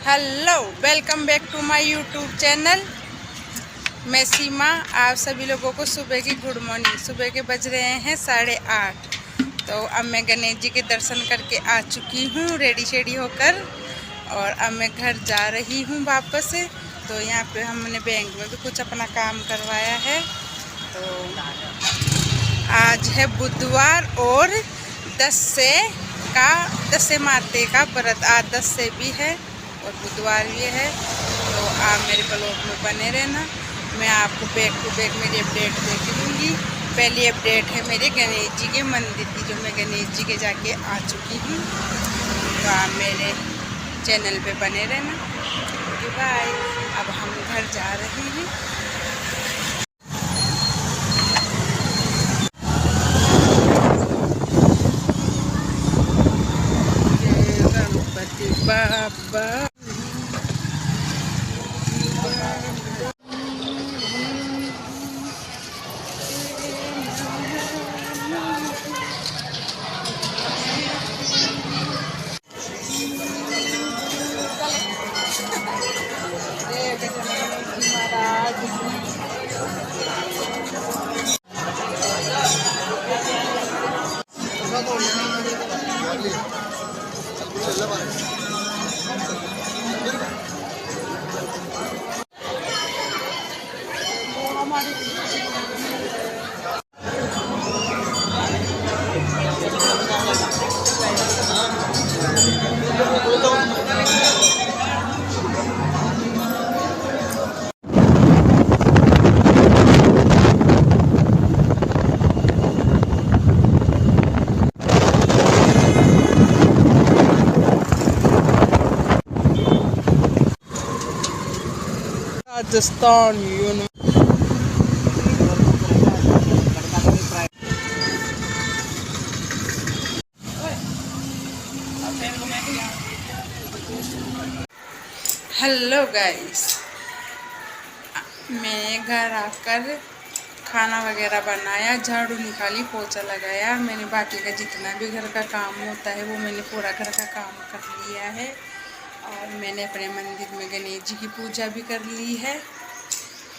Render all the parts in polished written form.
Hello, welcome back to my YouTube channel. मैं सीमा। आप सभी लोगों को सुबह की गुड मॉर्निंग। सुबह के बज रहे हैं 8:30। तो अब मैं गणेश जी के दर्शन करके आ चुकी हूँ रेडी शेडी होकर, और अब मैं घर जा रही हूँ वापस। तो यहाँ पे हमने बैंक में भी कुछ अपना काम करवाया है। तो आज है बुधवार और 10 से का 10 से माते का व्रत। आज 10 से भी है और बुधवार भी है। तो आप मेरे ब्लॉग में बने रहना। मैं आपको बैक टू बैक मेरी अपडेट देती दूँगी। पहली अपडेट है मेरे गणेश जी के मंदिर की, जो मैं गणेश जी के जाके आ चुकी हूँ। तो आप मेरे चैनल पे बने रहना। Okay bye. अब हम घर जा रहे हैं। गणपति बाबा राजस्थान हेलो गाइस, मैंने घर आकर खाना वगैरह बनाया, झाड़ू निकाली, पोछा लगाया। मैंने बाकी का जितना भी घर का काम होता है वो मैंने पूरा घर का काम कर लिया है। और मैंने अपने मंदिर में गणेश जी की पूजा भी कर ली है।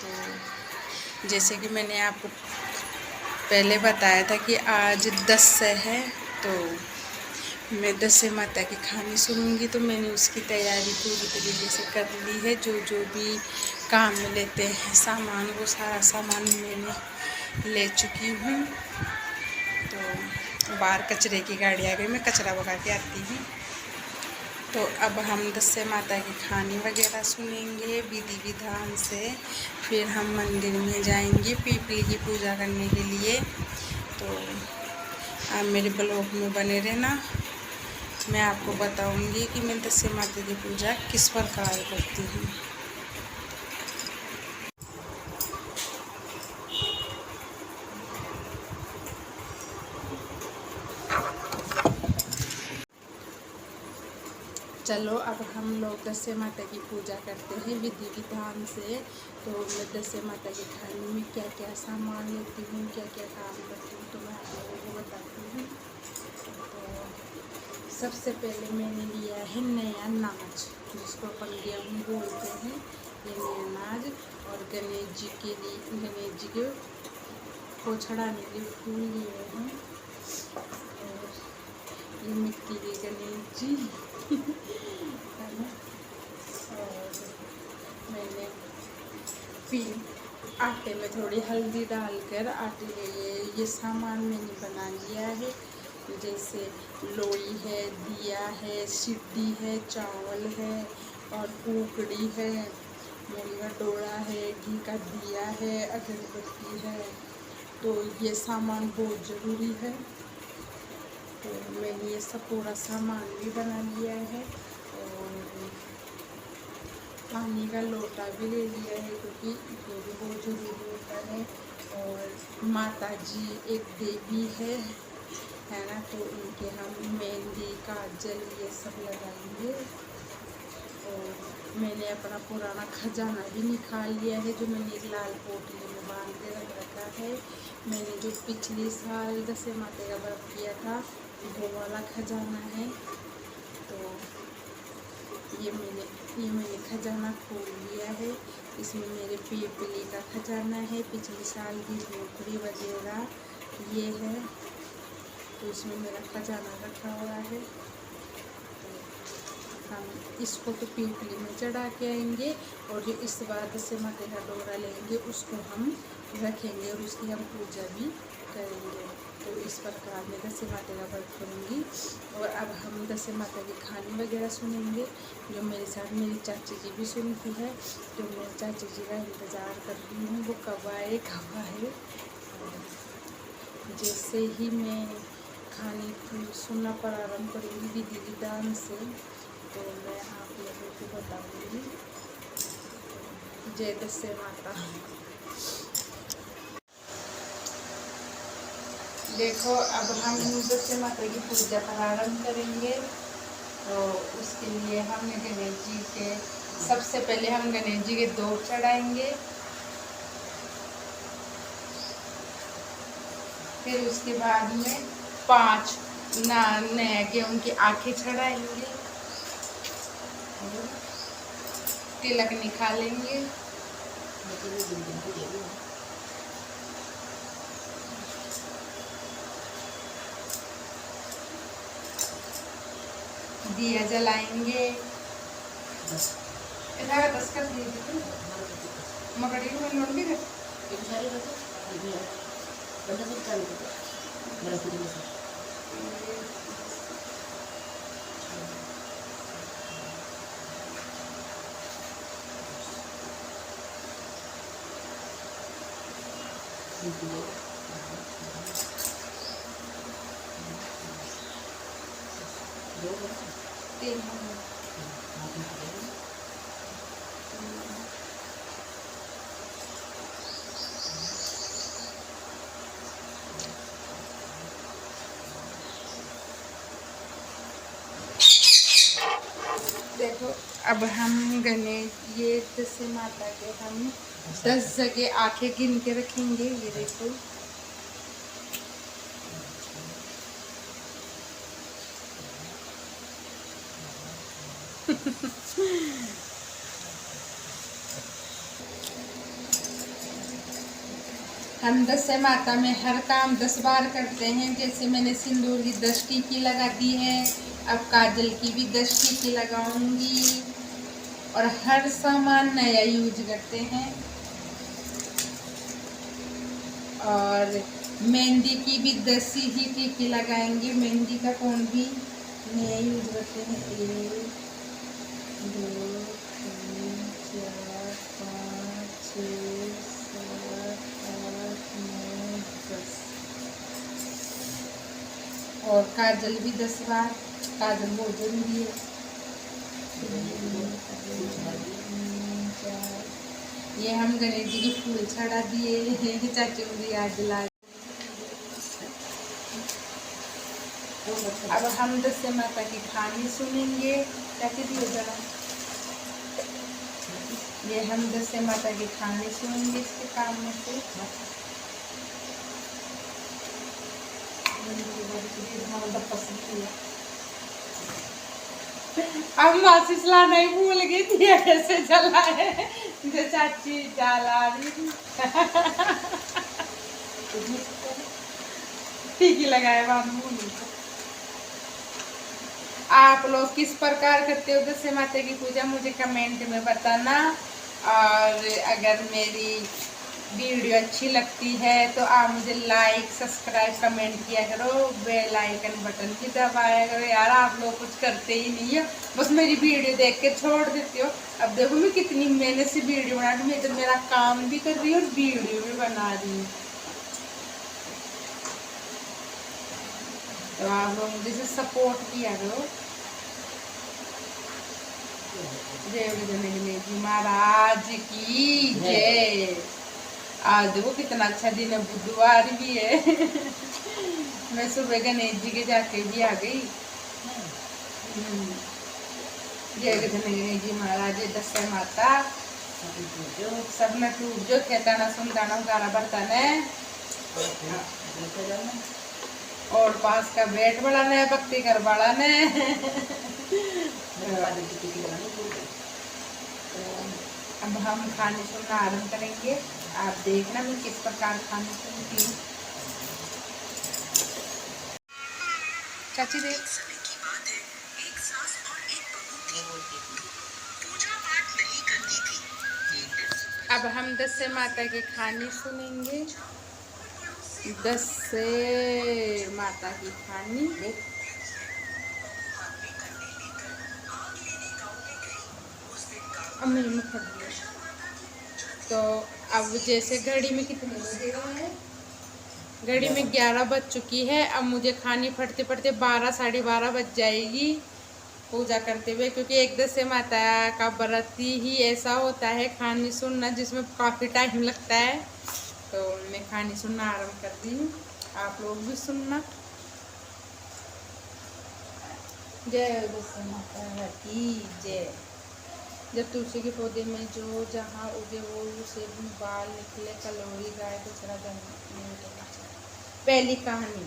तो जैसे कि मैंने आपको पहले बताया था कि आज 10 है, तो मैं 10 माता की कहानी सुनूंगी। तो मैंने उसकी तैयारी पूरी तरीके से कर ली है। जो जो भी काम में लेते हैं सामान, वो सारा सामान मैंने ले चुकी हूँ। तो बाहर कचरे की गाड़ी आ गई, मैं कचरा भगा के आती हूँ। तो अब हम 10 माता की कहानी वगैरह सुनेंगे विधि विधान से। फिर हम मंदिर में जाएंगे पीपली की पूजा करने के लिए। तो आप मेरे ब्लॉग में बने रहना। मैं आपको बताऊंगी कि मैं 10 माता की पूजा किस प्रकार करती हूँ। चलो अब हम लोग 10 माता की पूजा करते हैं विधि विधान से। तो मैं 10 माता की थाली में क्या क्या सामान लेती हूँ, क्या क्या काम करती हूँ, तो मैं आप लोगों को बताती हूँ। तो सबसे पहले मैंने लिया है नया नाज, जिसको अपन गेहूँ बोलते हैं। ये नया नाज। और गणेश जी के लिए, गणेश जी के को चढ़ाने के लिए फूल लिए हैं। और ये मिट्टी के गणेश जी है ना। और मैंने फिर आटे में थोड़ी हल्दी डालकर आटे ये सामान मैंने बना लिया है। जैसे लोई है, दिया है, सिड्डी है, चावल है और कुकड़ी है, मूली का डोरा है, घी का दिया है, अगरबत्ती है। तो ये सामान बहुत ज़रूरी है। तो मैंने ये सब पूरा सामान भी बना लिया है। और पानी का लोटा भी ले लिया है, क्योंकि ये भी बहुत ज़रूरी होता है। और माता जी एक देवी है ना, तो उनके हम मेहंदी, काजल ये सब लगाएंगे। और मैंने अपना पुराना खजाना भी निकाल लिया है, जो मैंने एक लाल पोटली में बांध के रख रखा है। मैंने जो पिछले साल 10 माता का व्रत किया था वो वाला खजाना है। तो ये मैंने खजाना खोल लिया है। इसमें मेरे पीपली का खजाना है, पिछले साल की झोपड़ी वगैरह ये है, तो इसमें मेरा खजाना रखा हुआ है। हम इसको तो पीपली में चढ़ा के आएंगे और जो इस बार दशे माता का डोरा लेंगे उसको हम रखेंगे और उसकी हम पूजा भी करेंगे। तो इस प्रकार मैं दशे माता का व्रत करूँगी। और अब हम दशे माता की कहानी वगैरह सुनेंगे, जो मेरे साथ मेरी चाची जी भी सुनती है। तो मैं चाची जी का इंतज़ार कर रही हूँ, वो कब आए कब आए। जैसे ही मैं कहानी सुनना प्रारंभ करूँगी विधि विधान से, तो मैं आप लोगों को बताऊँगी। जय दशे माता। देखो, अब हम दशे माता की पूजा प्रारंभ करेंगे। तो उसके लिए हम गणेश जी के सबसे पहले हम गणेश जी के 2 चढ़ाएंगे, फिर उसके बाद में 5 नया के उनकी आंखें चढ़ाएंगे, तिलक निकालेंगे, दिया जलाएंगे। मकड़ी में लौंडी है देखो, अब हम गणेश ये दशे माता के हम 10 जगह आंखें गिन के रखेंगे। ये देखो, हम दशे माता में हर काम 10 बार करते हैं। जैसे मैंने सिंदूर की 10 टीकी लगा दी है, अब काजल की भी 10 टीकी लगाऊंगी। और हर सामान नया यूज करते हैं। और मेहंदी की भी 10 ही टीकी लगाएंगे। मेहंदी का कौन भी नया यूज करते हैं। 1 2 3 4 5 6 7 8 9 10। और काजल भी 10 बार, काजल बहुत जरूरी है। ये हम गणेश जी की फूल चढ़ा दिए। चाची मुझे याद दिला। अब हम दशे माता की कहानी सुनेंगे। चाची दियो जरा, ये हम दशे माता की कहानी सुनेंगे इसके काम में से। अब माचिस लाना ही भूल गई थी, कैसे जलाए जो चाची जला रही। ठीक ही लगाए बाद भूल। आप लोग किस प्रकार करते हो दशे माता की पूजा, मुझे कमेंट में बताना। और अगर मेरी वीडियो अच्छी लगती है तो आप मुझे लाइक सब्सक्राइब कमेंट किया करो, बेल आइकन बटन भी दबाया करो। यार आप लोग कुछ करते ही नहीं है, बस मेरी वीडियो देख के छोड़ देते हो। अब देखो मैं कितनी मेहनत से वीडियो बना रही हूँ, मैं तो मेरा काम भी कर रही हूँ और वीडियो भी बना रही हूँ। तो आप लोग मुझे सपोर्ट किया करो। जय गणेश जी महाराज की जय। आज देखो कितना अच्छा दिन है, बुधवार भी है। मैं सुबह गणेश जी के जाके भी आ गई। जय गणेश जी महाराज, दशे माता सब में टूट जो खेताना सुनताना गाना बरताना और पास का बेट बड़ा ने भक्ति कर बड़ा ने। अब हम खाने सुनना आरम्भ करेंगे। आप देखना मैं किस प्रकार खाने सुनती हूँ। चाची देख अब हम 10 से माता की कहानी सुनेंगे। 10 से माता की कहानी। अब मेरे में फट गया। तो अब जैसे घड़ी में कितने बजे हैं? घड़ी में 11 बज चुकी है। अब मुझे खानी फटते फटते 12 साढ़े 12 बज जाएगी पूजा करते हुए, क्योंकि 1 से माता का व्रत ही ऐसा होता है खानी सुनना जिसमें काफ़ी टाइम लगता है। तो मैं खानी सुनना आरम्भ कर दी हूँ, आप लोग भी सुनना। जय दस माता की जय। जब तुलसी के पौधे में जो जहाँ उगे वो उसे बाल निकले कलोरी गाय को चढ़ा जाने। पहली कहानी।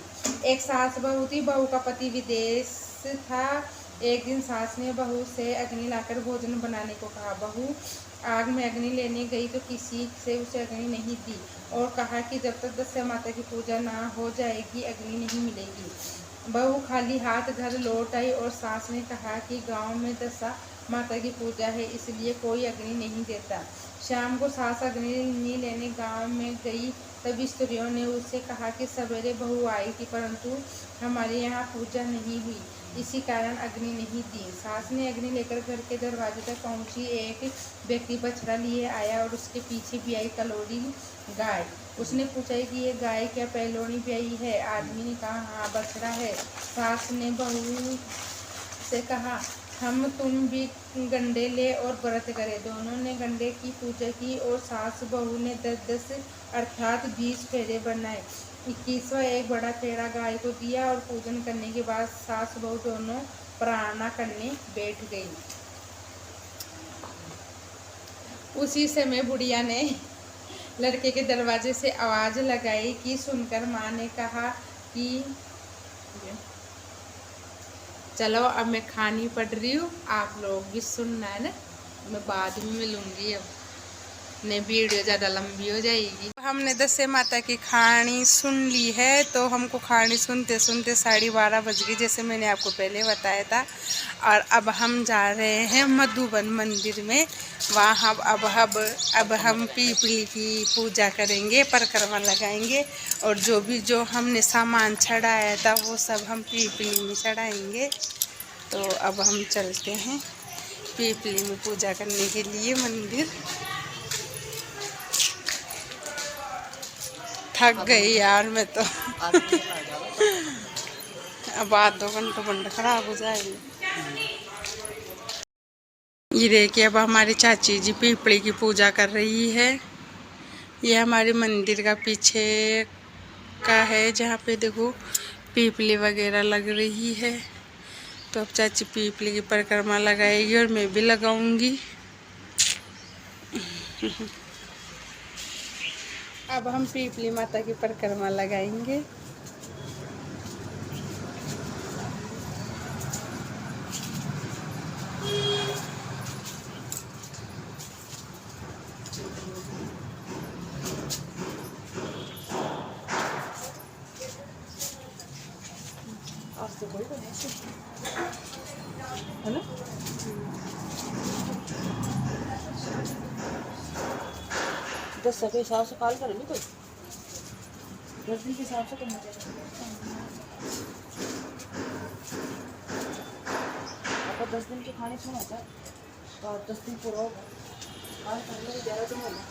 एक सास बहू थी। बहू का पति विदेश था। एक दिन सास ने बहू से अग्नि लाकर भोजन बनाने को कहा। बहू आग में अग्नि लेने गई तो किसी से उसे अग्नि नहीं दी और कहा कि जब तक 10 माता की पूजा ना हो जाएगी अग्नि नहीं मिलेगी। बहू खाली हाथ घर लौट आई और सास ने कहा कि गांव में 10 माता की पूजा है इसलिए कोई अग्नि नहीं देता। शाम को सास अग्नि लेने गांव में गई। तभी स्त्रियों ने उससे कहा कि सवेरे बहू आई थी परंतु हमारे यहाँ पूजा नहीं हुई, इसी कारण अग्नि नहीं दी। सास ने अग्नि लेकर घर के दरवाजे तक पहुंची। एक व्यक्ति बछड़ा लिए आया और उसके पीछे भी आई कलोरी गाय। उसने पूछा कि ये गाय क्या पहलोनी ब्याई है? आदमी ने कहा हाँ बछड़ा है। सास ने बहू से कहा हम तुम भी गंडे ले और व्रत करे। दोनों ने गंडे की पूजा की और सास बहू ने 10 अर्थात 20 फेरे बनाए। 21वां एक बड़ा फेरा गाय को दिया और पूजन करने के बाद सास बहू दोनों प्रार्थना करने बैठ गई। उसी समय बुढ़िया ने लड़के के दरवाजे से आवाज़ लगाई कि सुनकर माँ ने कहा कि चलो अब मैं खानी पड़ रही हूँ, आप लोग भी सुनना है ना। मैं बाद में मिलूँगी, अब नहीं वीडियो ज़्यादा लंबी हो जाएगी। हमने 10 माता की कहानी सुन ली है। तो हमको कहानी सुनते सुनते 12:30 बज गई जैसे मैंने आपको पहले बताया था। और अब हम जा रहे हैं मधुबन मंदिर में। वहाँ अब हम पीपली की पूजा करेंगे, परिक्रमा लगाएंगे और जो हमने सामान चढ़ाया था वो सब हम पीपली में चढ़ाएंगे। तो अब हम चलते हैं पीपली में पूजा करने के लिए मंदिर। थक गई यार मैं तो। अब आध 2 घंटा खराब हो जाएगी। ये देखिए अब हमारी चाची जी पीपली की पूजा कर रही है। ये हमारे मंदिर का पीछे का है जहाँ पे देखो पीपली वगैरह लग रही है। तो अब चाची पीपली की परिक्रमा लगाएगी और मैं भी लगाऊंगी। अब हम पीपली माता की परिक्रमा लगाएंगे। है ना? 10 के हिसाब से कॉल करेंगे तो 10 दिन के हिसाब से करना चाहिए। आपको 10 दिन के खाने सुना था तो 10 दिन पूरा होगा। कॉल करने में 11 दिन होगा।